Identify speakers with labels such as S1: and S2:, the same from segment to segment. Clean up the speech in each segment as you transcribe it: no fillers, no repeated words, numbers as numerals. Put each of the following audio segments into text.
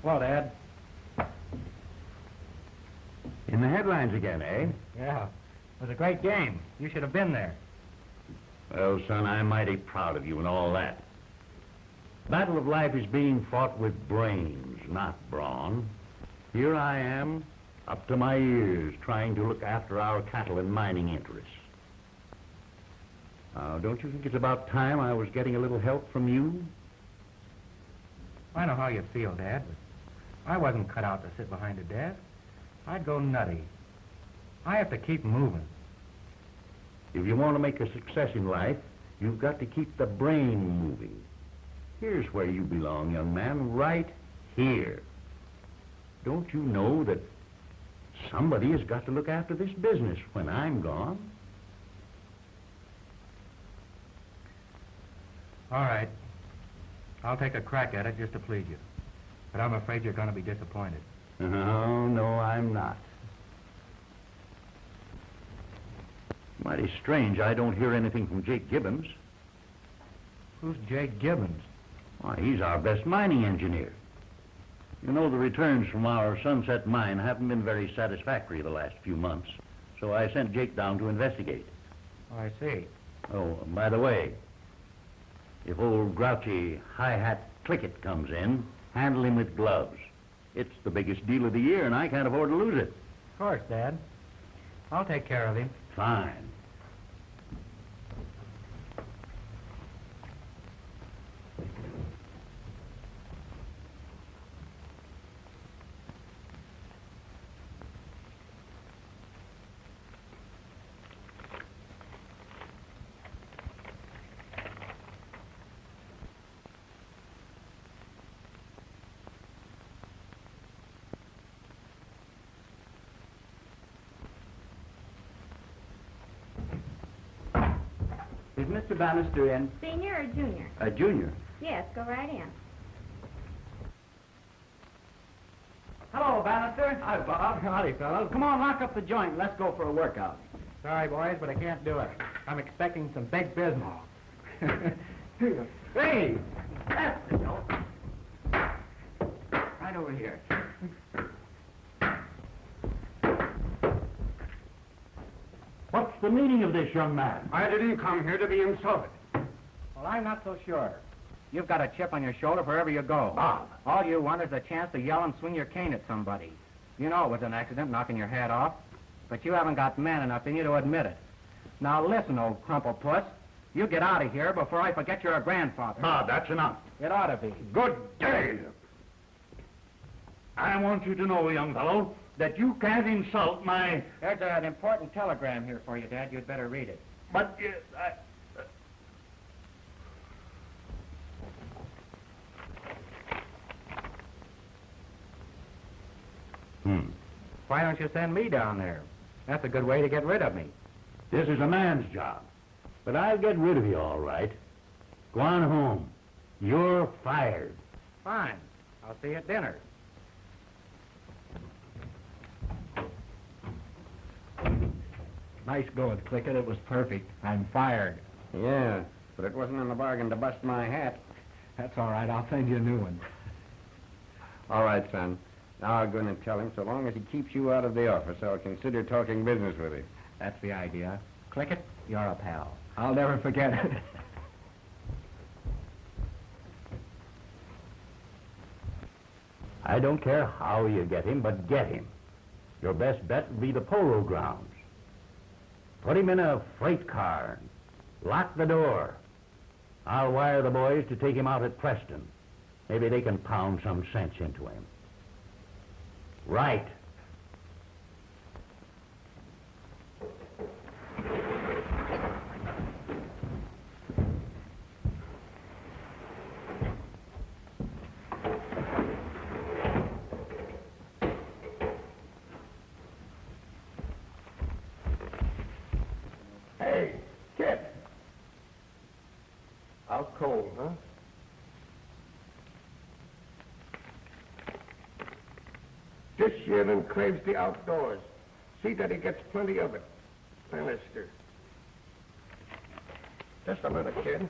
S1: Hello, Dad.
S2: In the headlines again, eh?
S1: Yeah. It was a great game. You should have been there.
S2: Well, son, I'm mighty proud of you and all that. Battle of life is being fought with brains, not brawn. Here I am, up to my ears, trying to look after our cattle and mining interests. Now, don't you think it's about time I was getting a little help from you?
S1: I know how you feel, Dad, but I wasn't cut out to sit behind a desk. I'd go nutty. I have to keep moving.
S2: If you want to make a success in life, you've got to keep the brain moving. Here's where you belong, young man, right here. Don't you know that somebody has got to look after this business when I'm gone?
S1: All right. I'll take a crack at it just to please you. But I'm afraid you're going to be disappointed.
S2: No, I'm not. Mighty strange I don't hear anything from Jake Gibbons.
S1: Who's Jake Gibbons?
S2: Why, he's our best mining engineer. You know, the returns from our Sunset mine haven't been very satisfactory the last few months, so I sent Jake down to investigate.
S1: Oh, I see.
S2: Oh, by the way, if old grouchy hi-hat Clickett comes in, handle him with gloves. It's the biggest deal of the year, and I can't afford to lose it.
S1: Of course, Dad. I'll take care of him.
S2: Fine.
S3: Is Mr. Bannister in?
S4: Senior or junior?
S3: A junior.
S4: Yes, go right in.
S3: Hello, Bannister. Hi, Bob.
S1: Howdy, fellas.
S3: Come on, lock up the joint and let's go for a workout.
S1: Sorry, boys, but I can't do it. I'm expecting some big business.
S3: Hey, that's the dope. Right over here.
S2: What's the meaning of this, young man?
S5: I didn't come here to be insulted.
S1: Well, I'm not so sure. You've got a chip on your shoulder wherever you go.
S2: Bob.
S1: All you want is a chance to yell and swing your cane at somebody. You know it was an accident, knocking your hat off, but you haven't got man enough in you to admit it. Now listen, old crumplepuss. You get out of here before I forget you're a grandfather.
S2: Bob, that's enough.
S1: It ought to be.
S2: Good day. I want you to know, young fellow, that you can't insult my...
S1: There's an important telegram here for you, Dad. You'd better read it.
S2: But,
S1: Why don't you send me down there? That's a good way to get rid of me.
S2: This is a man's job. But I'll get rid of you, all right. Go on home. You're fired.
S1: Fine. I'll see you at dinner. Nice going, Clickett. It was perfect. I'm fired.
S5: Yeah, but it wasn't in the bargain to bust my hat.
S1: That's all right. I'll send you a new one.
S5: All right, son. Now I'm going to tell him so long as he keeps you out of the office, I'll consider talking business with him.
S1: That's the idea. Clickett, you're a pal. I'll never forget it.
S2: I don't care how you get him, but get him. Your best bet would be the polo grounds. Put him in a freight car. Lock the door. I'll wire the boys to take him out at Preston. Maybe they can pound some sense into him. Right.
S5: Hey, kid. Out cold, huh? This yearling craves the outdoors. See that he gets plenty of it. Bannister. Just a minute, kid.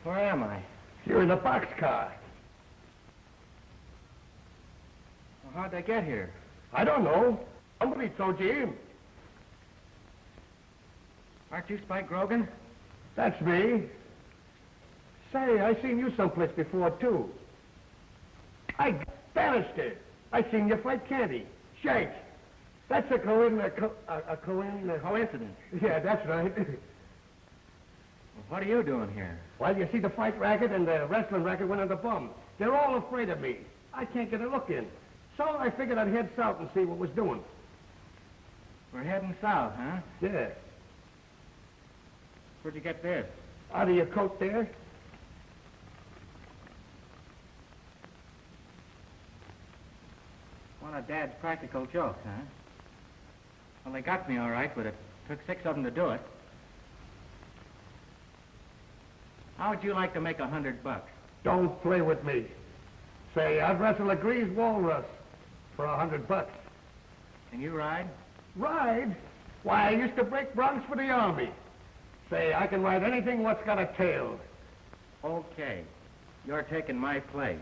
S1: Where am I?
S6: You're in the boxcar.
S1: Well, how'd they get here?
S6: I don't know. Somebody told you in.
S1: Aren't you Spike Grogan?
S6: That's me. Say, I seen you someplace before, too. Bannister. I seen you fight Candy. Shake. That's a coincidence. Yeah, that's right.
S1: Well, what are you doing here?
S6: Well, you see, the fight racket and the wrestling racket went on the bum. They're all afraid of me. I can't get a look in. So I figured I'd head south and see what was doing.
S1: We're heading south, huh?
S6: Yeah.
S1: Where'd you get this?
S6: Out of your coat there?
S1: One of Dad's practical jokes, huh? Well, they got me all right, but it took 6 of them to do it. How would you like to make $100?
S6: Don't play with me. Say, I'd wrestle a greased walrus for $100.
S1: Can you ride?
S6: Ride? Why, I used to break broncs for the Army. Say, I can ride anything what's got a tail.
S1: Okay. You're taking my place.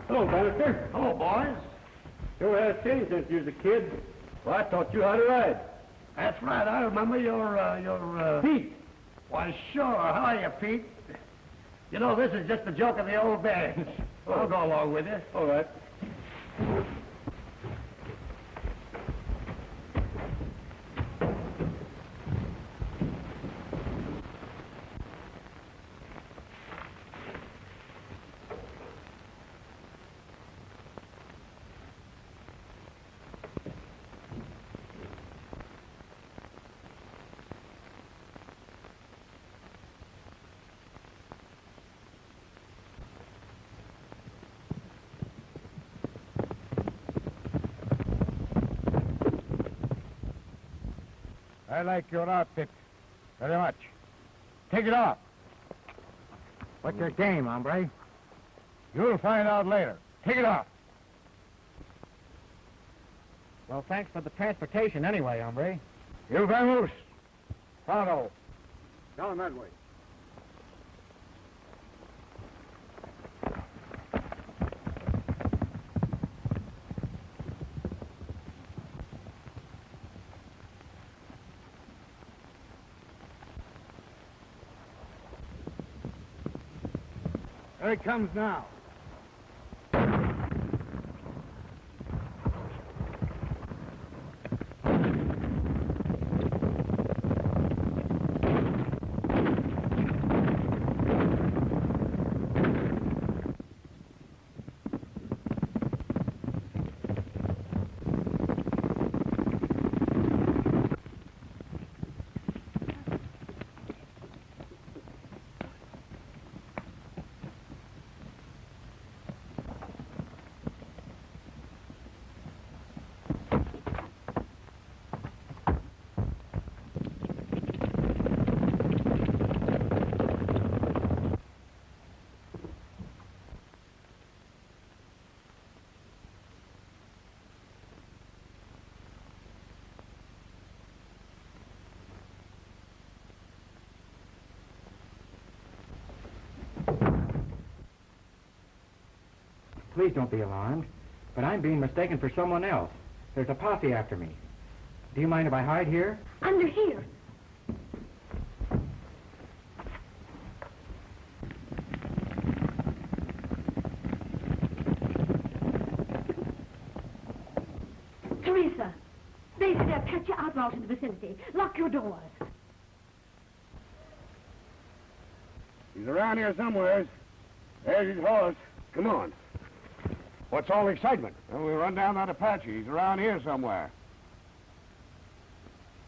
S6: Hello, Bannister. Hello, boys. Sure has changed since you was a kid. Well, I taught you how to ride. That's right. I remember your Pete. Why, sure. How are you, Pete? You know, this is just a joke of the old days. I'll go along with you. All right.
S2: I like your outfit very much. Take it off.
S1: What's your game, hombre?
S2: You'll find out later. Take it off.
S1: Well, thanks for the transportation anyway, hombre.
S2: You vamos. Pronto. Down that way. There he comes now.
S1: Please don't be alarmed, but I'm being mistaken for someone else. There's a posse after me. Do you mind if I hide here?
S4: Under here.
S7: out in the vicinity. Lock your doors.
S6: He's around here somewhere. There's his horse. Come on. What's all the excitement? Well, we'll run down that Apache. He's around here somewhere.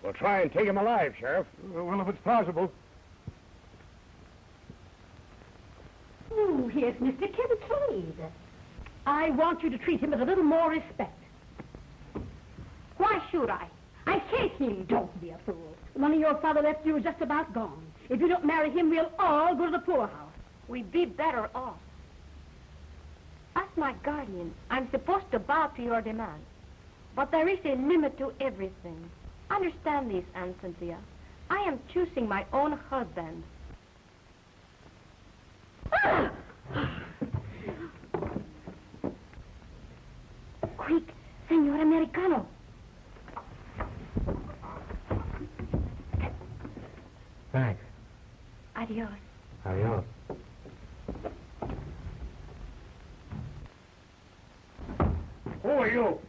S6: We'll try and take him alive, Sheriff. Well, if it's possible.
S7: Oh, here's Mr. Kincade. I want you to treat him with a little more respect.
S4: Why should I? I hate him.
S7: Don't be a fool. The money your father left you is just about gone. If you don't marry him, we'll all go to the poorhouse.
S4: We'd be better off. As my guardian, I'm supposed to bow to your demands. But there is a limit to everything. Understand this, Aunt Cynthia. I am choosing my own husband.
S7: Quick, Senor Americano.
S1: Thanks.
S7: Adios.
S1: Adios.
S6: Who are you?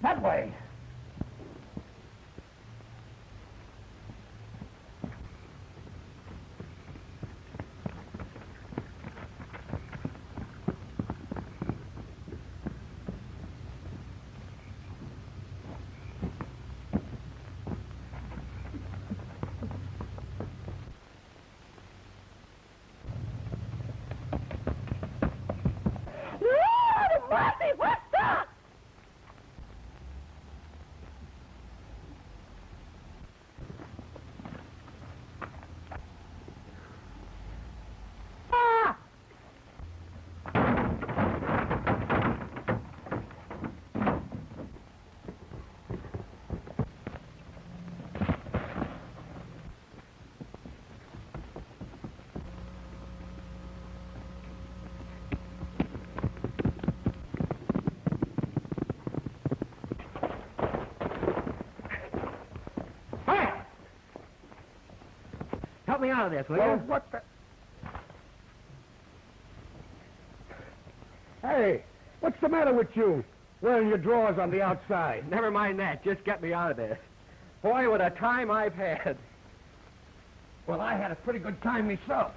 S6: That way.
S7: What's that?
S1: Help me out of this, will you?
S6: Well, what the... Hey, what's the matter with you? Wearing your drawers on the outside.
S1: Never mind that. Just get me out of this. Boy, what a time I've had.
S6: Well, I had a pretty good time myself.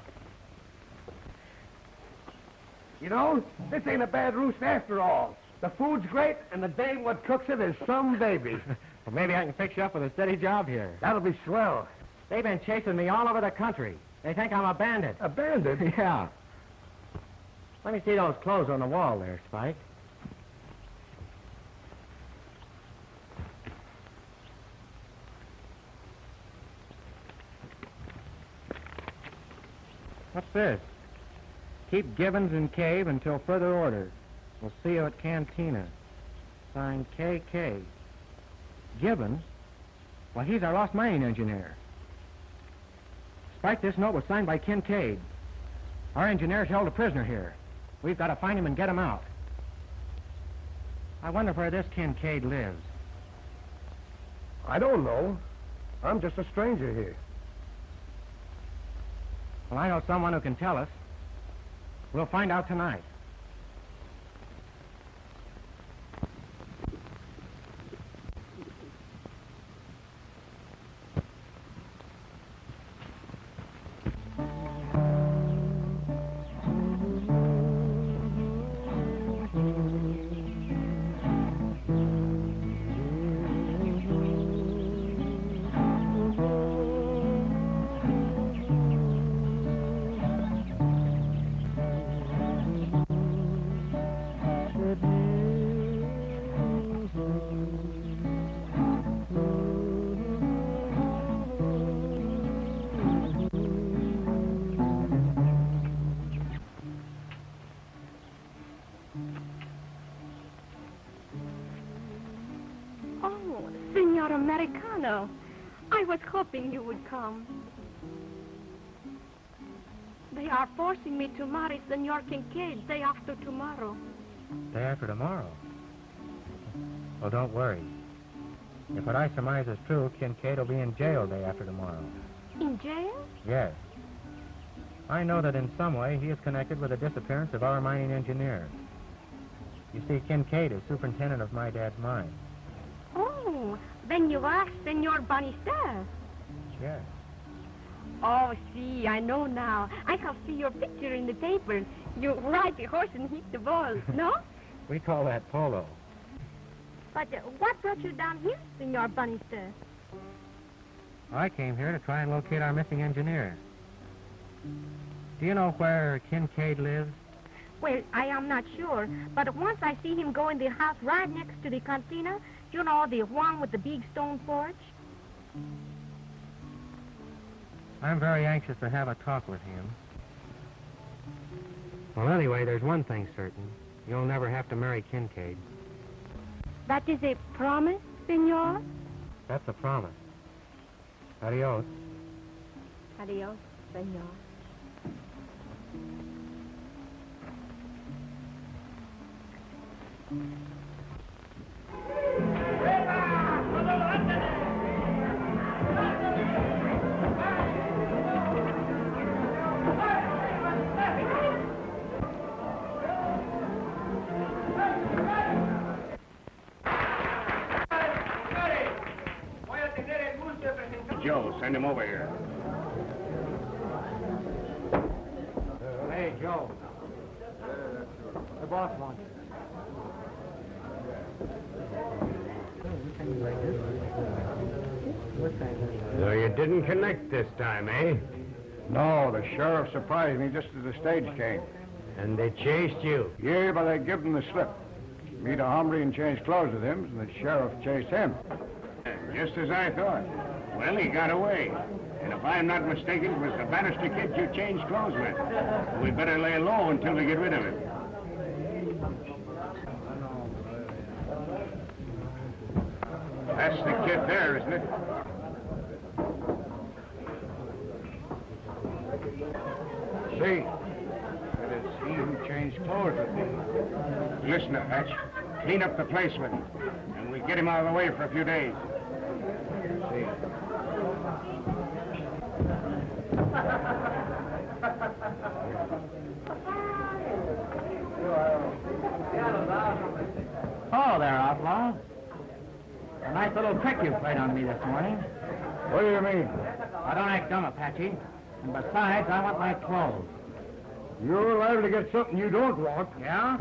S6: You know, this ain't a bad roost after all. The food's great, and the dame what cooks it is some baby.
S1: Well, maybe I can fix you up with a steady job here.
S6: That'll be swell.
S1: They've been chasing me all over the country. They think I'm a bandit.
S6: A bandit?
S1: Yeah. Let me see those clothes on the wall there, Spike. What's this? Keep Gibbons in cave until further orders. We'll see you at Cantina. Signed KK. Gibbons? Well, he's our lost mining engineer. Spike, this note was signed by Kincade. Our engineer's held a prisoner here. We've got to find him and get him out. I wonder where this Kincade lives.
S6: I don't know. I'm just a stranger here.
S1: Well, I know someone who can tell us. We'll find out tonight.
S4: Americano. I was hoping you would come. They are forcing me to marry Senor Kincade day after tomorrow.
S1: Day after tomorrow? Well, don't worry. If what I surmise is true, Kincade will be in jail day after tomorrow.
S4: In jail?
S1: Yes. I know that in some way he is connected with the disappearance of our mining engineer. You see, Kincade is superintendent of my dad's mine.
S4: Oh, then you are Senor Bannister.
S1: Yes.
S4: Oh, see, I know now. I have seen your picture in the paper. You ride the horse and hit the ball, no?
S1: We call that polo.
S4: But what brought you down here, Senor Bannister?
S1: I came here to try and locate our missing engineer. Do you know where Kincade lives?
S4: Well, I am not sure, but once I see him go in the house right next to the cantina, you know, the one with the big stone porch.
S1: I'm very anxious to have a talk with him. Well, anyway, there's one thing certain. You'll never have to marry Kincade.
S4: That is a promise, Senor?
S1: That's a promise. Adios.
S4: Adios, Senor.
S5: Joe, send him over here.
S1: Hey, Joe. The boss wants you.
S5: So you didn't connect this time, eh?
S6: No, the sheriff surprised me just as the stage came.
S5: And they chased you.
S6: Yeah, but I give him the slip. Meet a hombre and change clothes with him, and the sheriff chased him.
S5: Just as I thought. Well, he got away. And if I'm not mistaken, it was the Bannister kid you changed clothes with. We better lay low until we get rid of him. That's the kid there, isn't it?
S6: See? It is he who changed clothes with me.
S5: Listen up, Hatch. Clean up the place with him. And we get him out of the way for a few days.
S6: See?
S1: Oh, there, outlaw. A nice little trick you played on me this morning.
S6: What do you mean?
S1: I don't act dumb, Apache. And besides, I want my clothes.
S6: You're liable to get something you don't want.
S1: Yeah?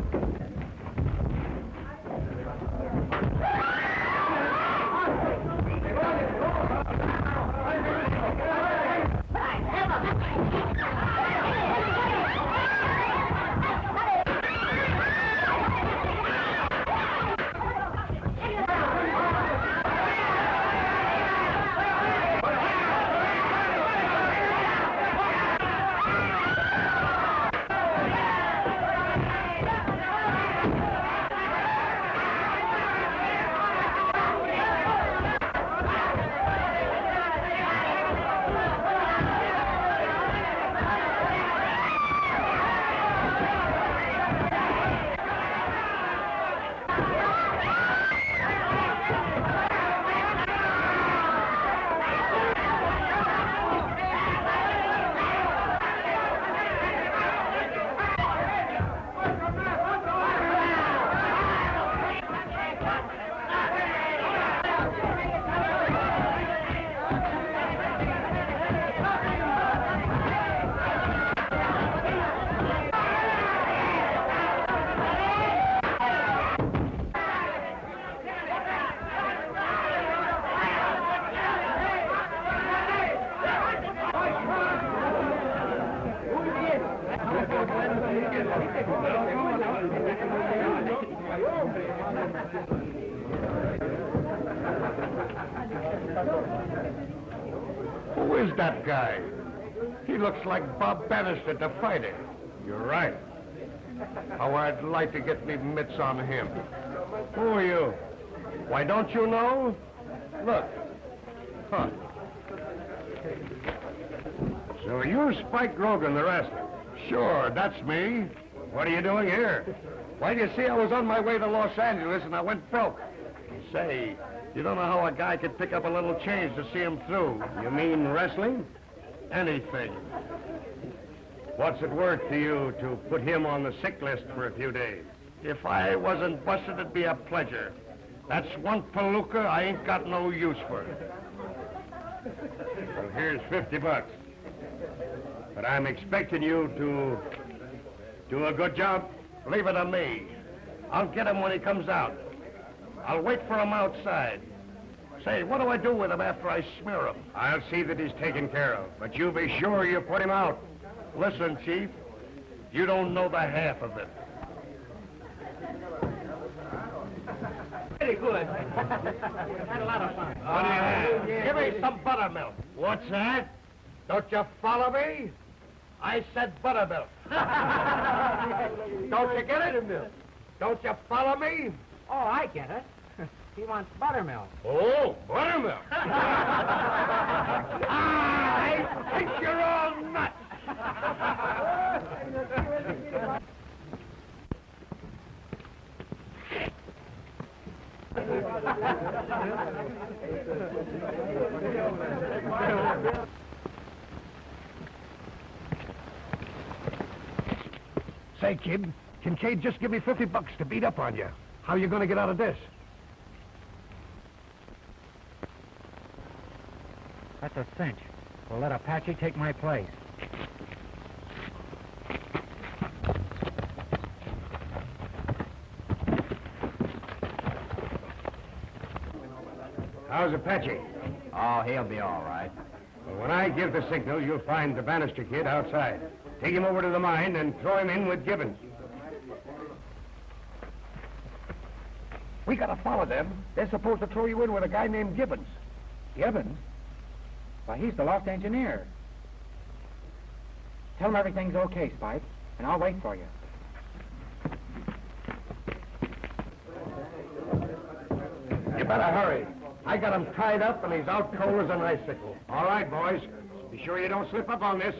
S6: Who is that guy? He looks like Bob Bannister, the fighter.
S5: You're right.
S6: How I'd like to get me mitts on him. Who are you? Why, don't you know? Look. Huh.
S5: So you're Spike Grogan, the wrestler.
S6: Sure, that's me.
S5: What are you doing here?
S6: Why, do you see, I was on my way to Los Angeles and I went broke. Say, you don't know how a guy could pick up a little change to see him through.
S5: You mean wrestling?
S6: Anything.
S5: What's it worth to you to put him on the sick list for a few days?
S6: If I wasn't busted, it'd be a pleasure. That's one palooka I ain't got no use for.
S5: Well, here's $50. But I'm expecting you to do a good job.
S6: Leave it to me. I'll get him when he comes out. I'll wait for him outside. Say, what do I do with him after I smear him?
S5: I'll see that he's taken care of, but you be sure you put him out.
S6: Listen, Chief, you don't know the half of it.
S3: Pretty good. Had a lot of fun.
S6: What do you have? Give me some buttermilk. What's that? Don't you follow me? I said buttermilk. Don't you get it? Don't you follow me?
S1: Oh, I get it. He wants buttermilk.
S6: Oh, buttermilk. I think you're all nuts. Say, kid, Kincade just give me $50 to beat up on you. How you gonna get out of this?
S1: That's a cinch. We'll let Apache take my place.
S5: How's Apache?
S3: Oh, he'll be all right.
S5: Well, when I give the signal, you'll find the Bannister kid outside. Take him over to the mine and throw him in with Gibbons.
S6: We gotta follow them. They're supposed to throw you in with a guy named Gibbons.
S1: Gibbons? Why, he's the Loft engineer. Tell him everything's okay, Spike, and I'll wait for you.
S6: You better hurry. I got him tied up and he's out cold as an icicle.
S5: All right, boys. Be sure you don't slip up on this.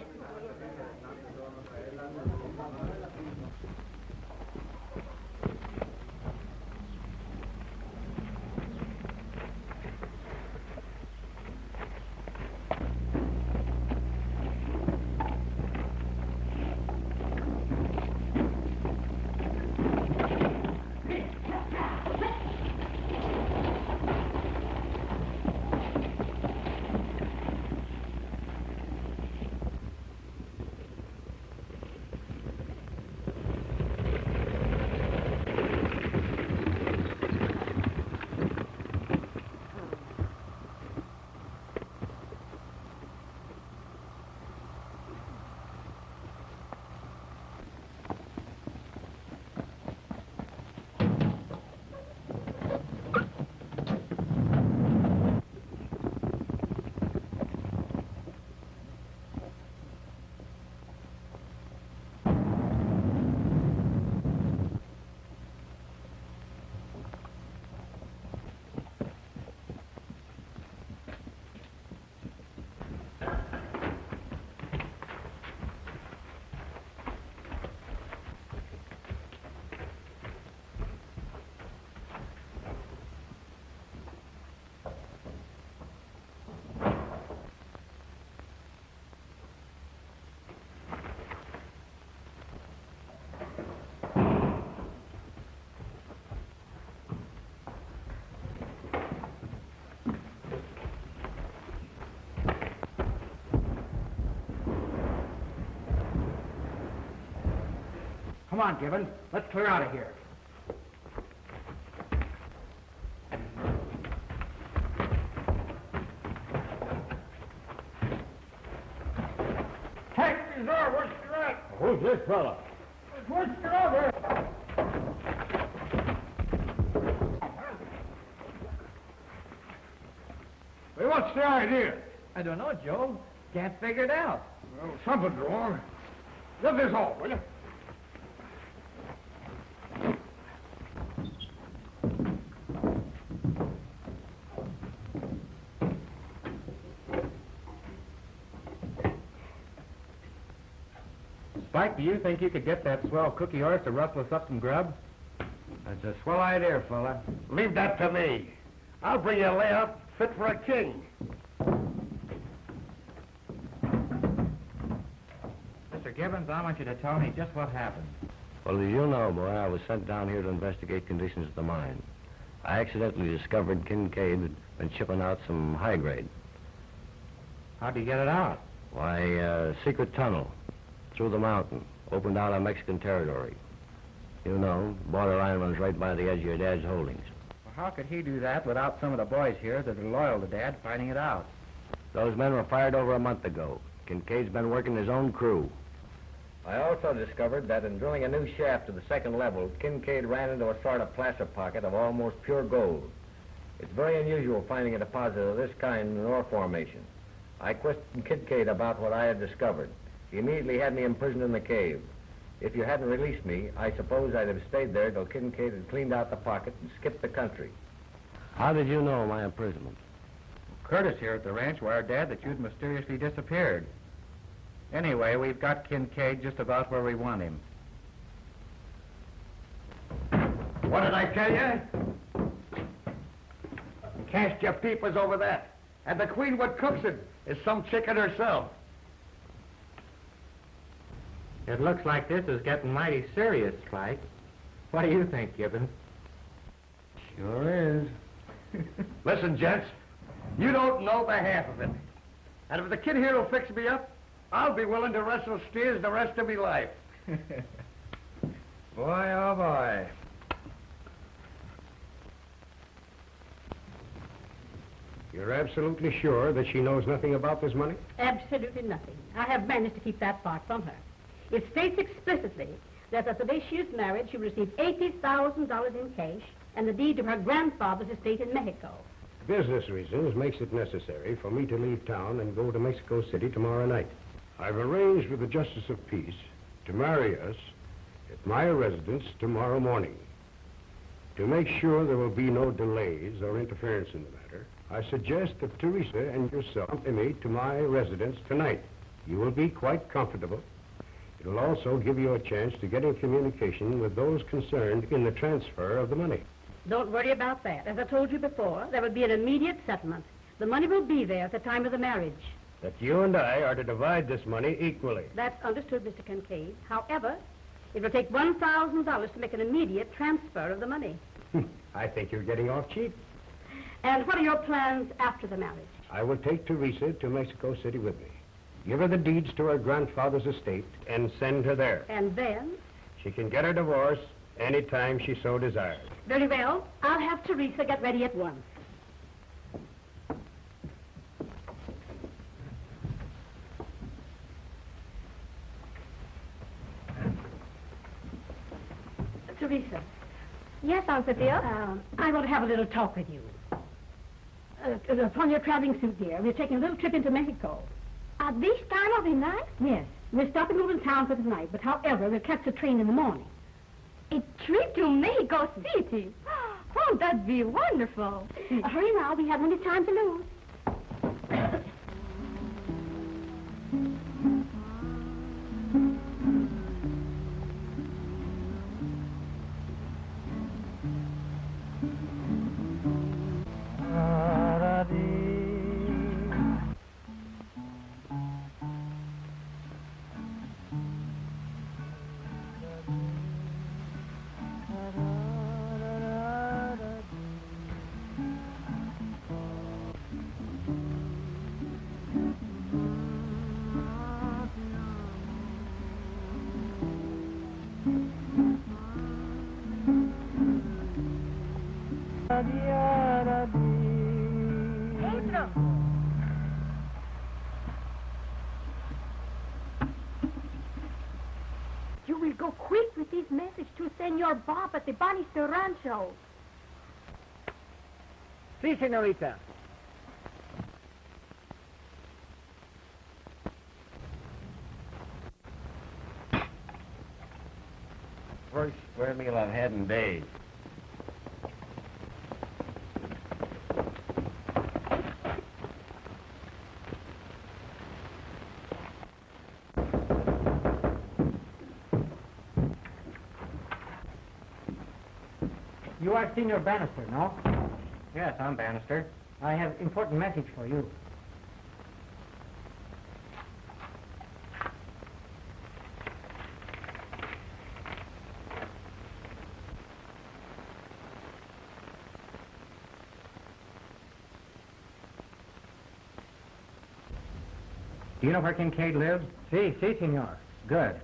S1: Come on, Gibbons. Let's clear out of here.
S6: Taxis are, what's your at?
S2: Who's this fella?
S6: What's your other? Hey, what's the idea?
S1: I don't know, Joe. Can't figure it out.
S6: Well, something's wrong. Get this off, will you?
S1: Spike, do you think you could get that swell cookie horse to rustle us up some grub? That's a swell idea, fella.
S6: Leave that to me. I'll bring you a layout fit for a king.
S1: Mr. Gibbons, I want you to tell me just what happened.
S8: Well, as you know, boy, I was sent down here to investigate conditions at the mine. I accidentally discovered Kincade had been shipping out some high grade.
S1: How'd you get it out?
S8: Why, secret tunnel through the mountain, opened out on Mexican territory. You know, borderline runs right by the edge of your dad's holdings.
S1: Well, how could he do that without some of the boys here that are loyal to Dad finding it out?
S8: Those men were fired over a month ago. Kincaid's been working his own crew.
S3: I also discovered that in drilling a new shaft to the second level, Kincade ran into a sort of placer pocket of almost pure gold. It's very unusual finding a deposit of this kind in an ore formation. I questioned Kincade about what I had discovered. He immediately had me imprisoned in the cave. If you hadn't released me, I suppose I'd have stayed there till Kincade had cleaned out the pocket and skipped the country.
S8: How did you know my imprisonment?
S1: Curtis here at the ranch wired Dad that you'd mysteriously disappeared. Anyway, we've got Kincade just about where we want him.
S6: What did I tell you? Cast your peepers over that. And the queen what cooks it is some chicken herself.
S1: It looks like this is getting mighty serious, Spike. What do you think, Gibbons?
S6: Sure is. Listen, gents, you don't know the half of it. And if the kid here will fix me up, I'll be willing to wrestle steers the rest of me life.
S1: Boy, oh boy.
S9: You're absolutely sure that she knows nothing about this money?
S7: Absolutely nothing. I have managed to keep that part from her. It states explicitly that the day she is married, she will receive $80,000 in cash and the deed to her grandfather's estate in Mexico.
S9: Business reasons makes it necessary for me to leave town and go to Mexico City tomorrow night. I've arranged with the Justice of Peace to marry us at my residence tomorrow morning. To make sure there will be no delays or interference in the matter, I suggest that Teresa and yourself accompany me to my residence tonight. You will be quite comfortable. It'll also give you a chance to get in communication with those concerned in the transfer of the money.
S7: Don't worry about that. As I told you before, there will be an immediate settlement. The money will be there at the time of the marriage.
S9: That you and I are to divide this money equally.
S7: That's understood, Mr. Kincade. However, it will take $1,000 to make an immediate transfer of the money.
S9: I think you're getting off cheap.
S7: And what are your plans after the marriage?
S9: I will take Teresa to Mexico City with me. Give her the deeds to her grandfather's estate and send her there.
S7: And then?
S9: She can get her divorce any time she so desires.
S7: Very well. I'll have Teresa get ready at once. Teresa.
S4: Yes, Aunt Sophia?
S7: I want to have a little talk with you. Upon your traveling suit, dear, we're taking a little trip into Mexico.
S4: At this time of the night?
S7: Yes. We're stopping over in town for the night, but however, we'll catch the train in the morning.
S4: A trip to Mexico City? Oh, that'd be wonderful. Hurry now, we haven't any time to lose. You will go quick with this message to Senor Bob at the Bannister Rancho.
S1: Si, senorita. First square meal I've had in days.
S10: You are Senor Bannister, no?
S1: Yes, I'm Bannister.
S10: I have important message for you.
S1: Do you know where Kincade lives?
S10: Si, senor.
S1: Good.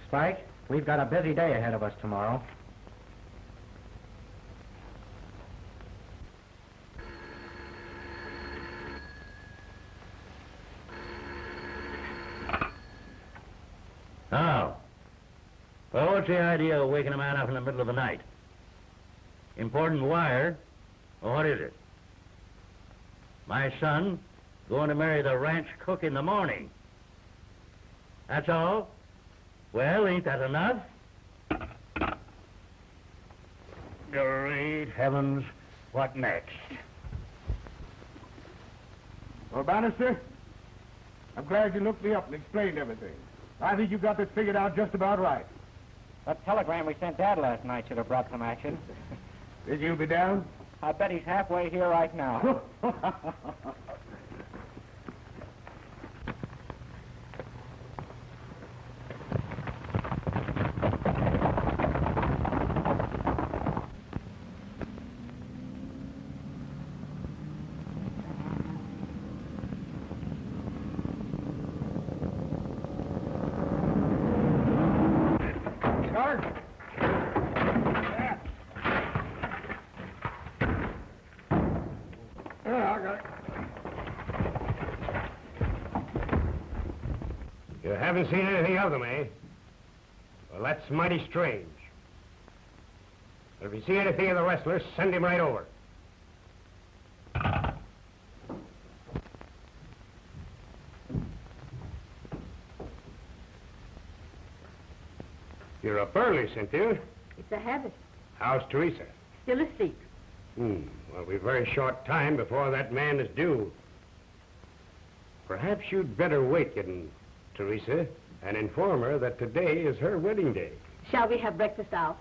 S1: Spike, we've got a busy day ahead of us tomorrow.
S2: Now, well, what's the idea of waking a man up in the middle of the night? Important wire? Or what is it? My son going to marry the ranch cook in the morning. That's all? Well, ain't that enough? Great heavens, what next?
S5: Well, Bannister, I'm glad you looked me up and explained everything. I think you got this figured out just about right.
S1: That telegram we sent Dad last night should have brought some action.
S5: Think you'll be down?
S1: I bet he's halfway here right now.
S9: You haven't seen anything of them, eh? Well, that's mighty strange. But if you see anything of the wrestlers, send him right over. You're up early, Cynthia.
S7: It's a habit.
S9: How's Teresa?
S7: Still asleep.
S9: Well, we've very short time before that man is due. Perhaps you'd better waken Teresa and inform her that today is her wedding day.
S7: Shall we have breakfast out?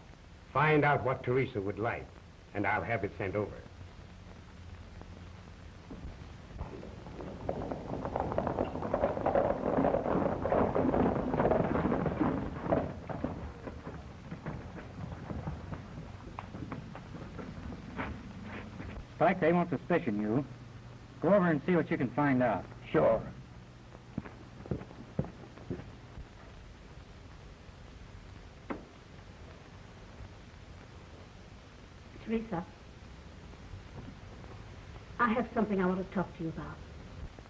S9: Find out what Teresa would like, and I'll have it sent over.
S1: Spike, they won't suspicion you. Go over and see what you can find out.
S5: Sure.
S7: Teresa, I have something I want to talk to you about.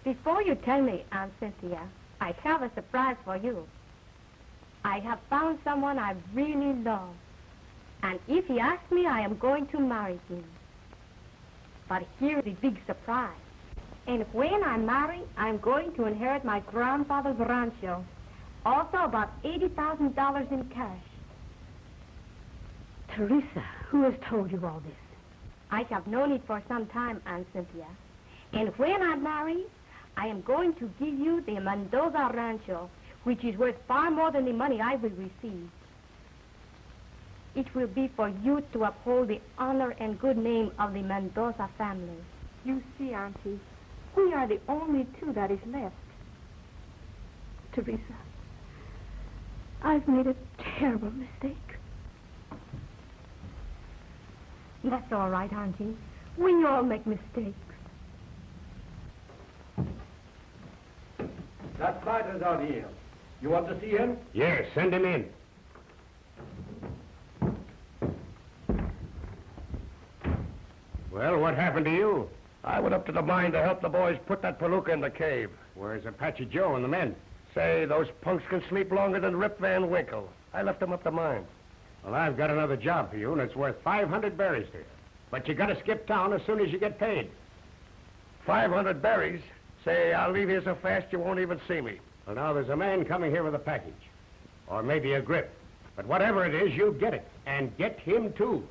S4: Before you tell me, Aunt Cynthia, I have a surprise for you. I have found someone I really love. And if he asks me, I am going to marry him. But here's the big surprise. And when I marry, I'm going to inherit my grandfather's rancho. Also about $80,000 in cash.
S7: Teresa, who has told you all this?
S4: I have known it for some time, Aunt Cynthia. And when I marry, I am going to give you the Mendoza Rancho, which is worth far more than the money I will receive. It will be for you to uphold the honor and good name of the Mendoza family. You see, Auntie, we are the only two that is left.
S7: Teresa, I've made a terrible mistake.
S4: That's all right, Auntie. We all make mistakes.
S6: That fighter's out here. You want to see him?
S9: Yes, send him in. Well, what happened to you?
S6: I went up to the mine to help the boys put that palooka in the cave.
S9: Where's Apache Joe and the men?
S6: Say, those punks can sleep longer than Rip Van Winkle. I left them up the mine.
S9: Well, I've got another job for you, and it's worth 500 berries to you. But you got to skip town as soon as you get paid.
S6: 500 berries? Say, I'll leave here so fast you won't even see me.
S9: Well, now, there's a man coming here with a package. Or maybe a grip. But whatever it is, you get it. And get him, too.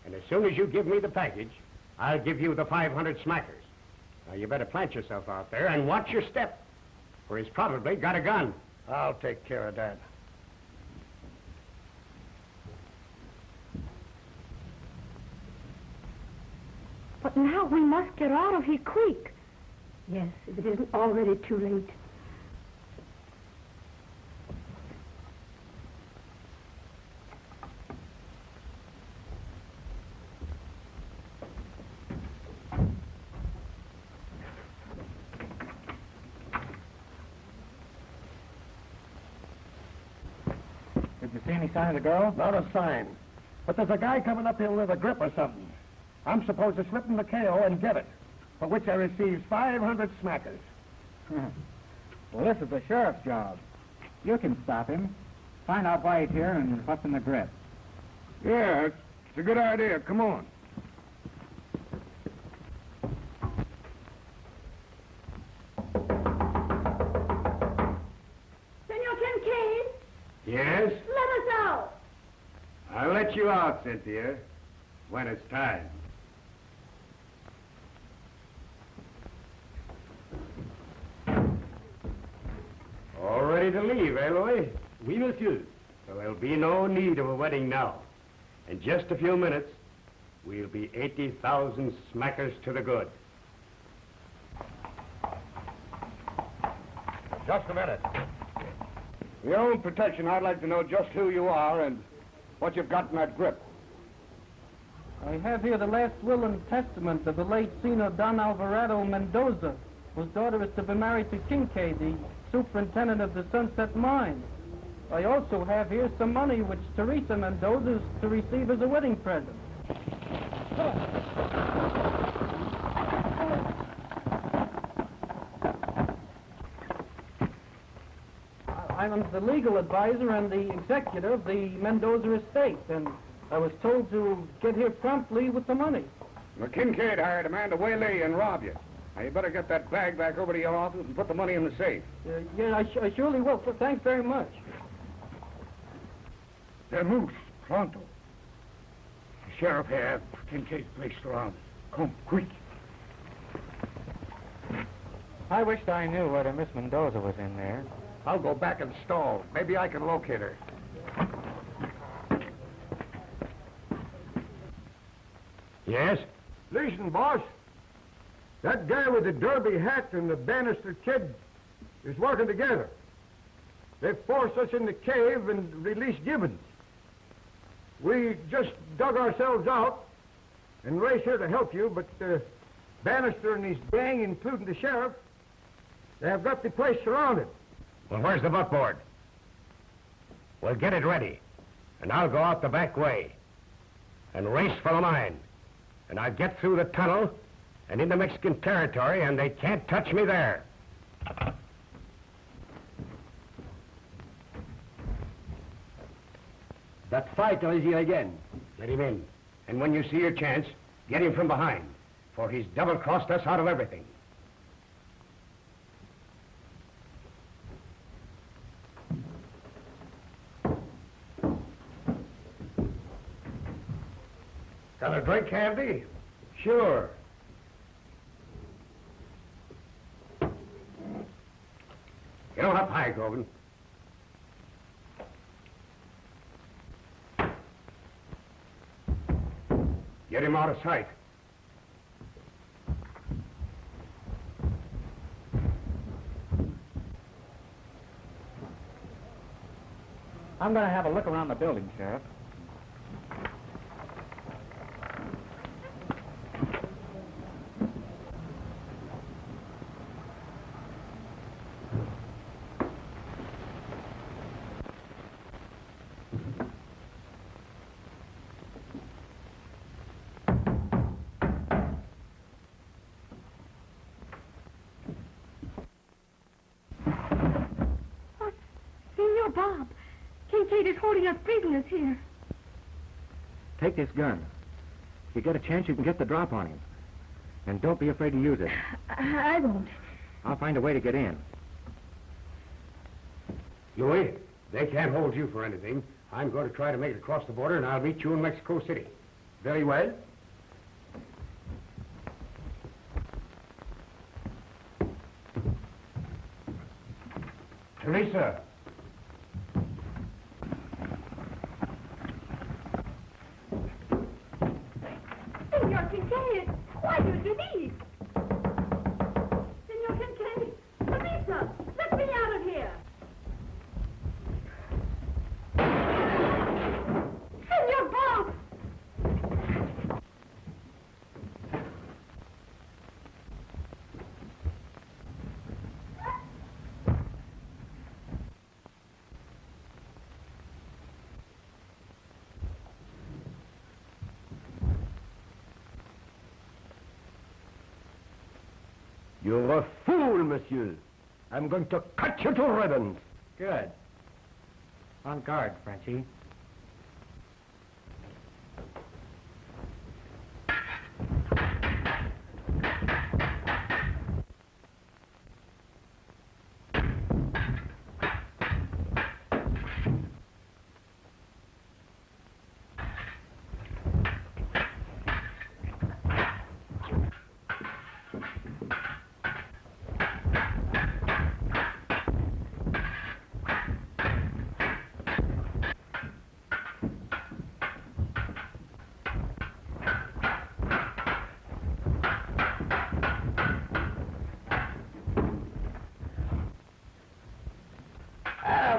S9: And as soon as you give me the package, I'll give you the 500 smackers. Now, you better plant yourself out there and watch your step. For he's probably got a gun.
S6: I'll take care of that.
S4: But now we must get out of here quick.
S7: Yes, if it isn't already too late.
S10: Did you see any sign of the girl?
S6: Not a sign. But there's a guy coming up here with a grip or something. I'm supposed to slip him the KO and get it, for which I receive 500 smackers.
S10: Well, this is the sheriff's job. You can stop him. Find out why he's here and what's in the grip.
S6: Yeah, it's a good idea. Come on.
S7: Senor Kincade,
S5: Yes?
S7: let us out.
S5: I'll let you out, Cynthia, when it's time. All ready to leave, eh, Louis?
S9: Oui, monsieur.
S5: So there'll be no need of a wedding now. In just a few minutes, we'll be 80,000 smackers to the good.
S6: Just a minute. For your own protection, I'd like to know just who you are and what you've got in that grip.
S1: I have here the last will and testament of the late Senor Don Alvarado Mendoza, whose daughter is to be married to Kincade, the superintendent of the Sunset Mine. I also have here some money which Teresa Mendoza is to receive as a wedding present. I'm the legal advisor and the executor of the Mendoza estate, and I was told to get here promptly with the money.
S6: Kincade hired a man to waylay you and rob you. Now, you better get that bag back over to your office and put the money in the safe.
S1: Yeah, I surely will. Thanks very much.
S6: Moose, pronto. The sheriff have Kincade's place surrounded. Come, quick.
S1: I wished I knew whether Miss Mendoza was in there.
S6: I'll go back and stall. Maybe I can locate her.
S9: Yes?
S6: Listen, boss. That guy with the derby hat and the Bannister kid is working together. They forced us in the cave and released Gibbons. We just dug ourselves out and Ray's here to help you, but Bannister and his gang, including the sheriff, they have got the place surrounded.
S2: Well, where's the buckboard? Well, get it ready, and I'll go out the back way and race for the mine. And I'll get through the tunnel and into Mexican territory, and they can't touch me there.
S9: That fighter is here again.
S2: Let him in. And when you see your chance, get him from behind, for he's double-crossed us out of everything.
S6: Got a drink handy?
S2: Sure. Get on up high, Grogan. Get him out of sight.
S10: I'm going to have a look around the building, Sheriff.
S4: Bob, Kincade is holding us prisoners here.
S1: Take this gun. If you get a chance, you can get the drop on him. And don't be afraid to use it.
S4: I won't.
S1: I'll find a way to get in.
S2: Louis, they can't hold you for anything. I'm going to try to make it across the border, and I'll meet you in Mexico City.
S6: Very well.
S2: Teresa.
S4: Senor Kincade, why do you do this? Senor Kincade, Teresa, let me out of here. Senor Bob!
S6: You're a fool, monsieur. I'm going to cut you to ribbons.
S1: Good. On guard, Frenchie.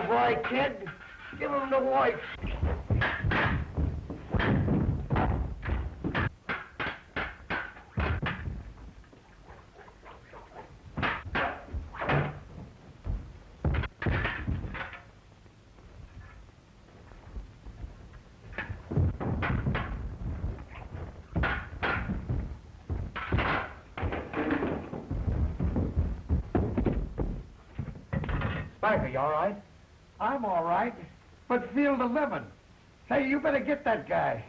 S6: Boy, kid, give him the wipes.
S1: Spiker, you all right?
S6: I'm all right, but feel the living. Hey, you better get that guy.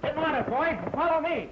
S1: Get on it, boys. Follow me.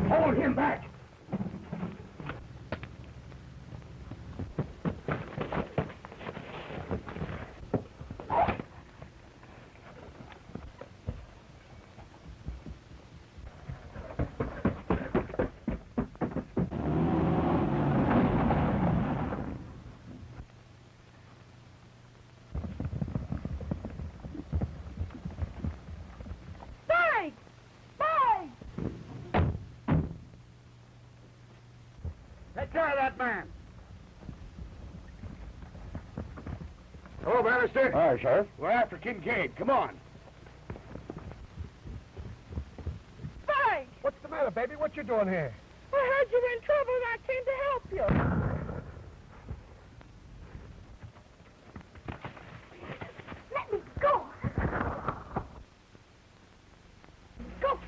S6: Hold him back.
S5: Take care of that man.
S6: Hello, Bannister.
S9: Hi, Sheriff.
S6: We're after Kincade. Come on.
S11: Thanks.
S6: What's the matter, baby? What you doing here?
S11: I heard you were in trouble and I came to help you. Let me go. Go.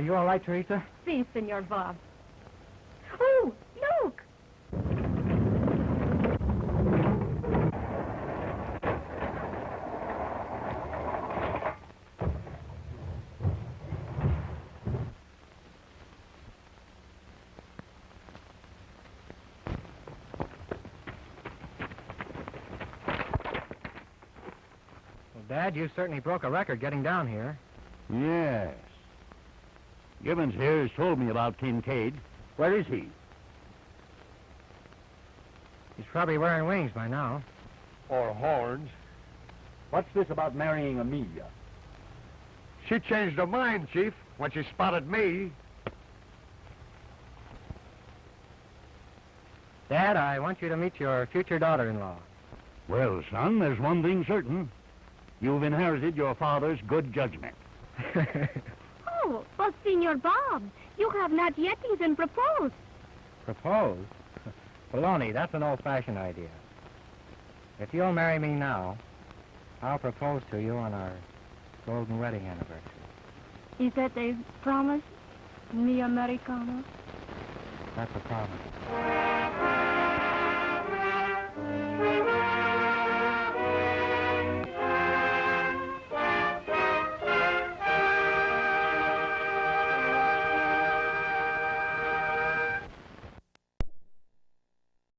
S1: Are you all right, Teresa?
S4: Si, Senor Bob. Oh, look!
S1: Well, Dad, you certainly broke a record getting down here.
S2: Yes. Gibbons here has told me about Kincade. Where is he?
S1: He's probably wearing wings by now.
S12: Or horns.
S2: What's this about marrying Amelia?
S12: She changed her mind, Chief, when she spotted me.
S1: Dad, I want you to meet your future daughter-in-law.
S2: Well, son, there's one thing certain. You've inherited your father's good judgment.
S4: Oh, but Senor Bob, you have not yet even proposed.
S1: Propose? Baloney, that's an old-fashioned idea. If you'll marry me now, I'll propose to you on our golden wedding anniversary.
S4: Is that a promise, mi americano?
S1: That's a promise.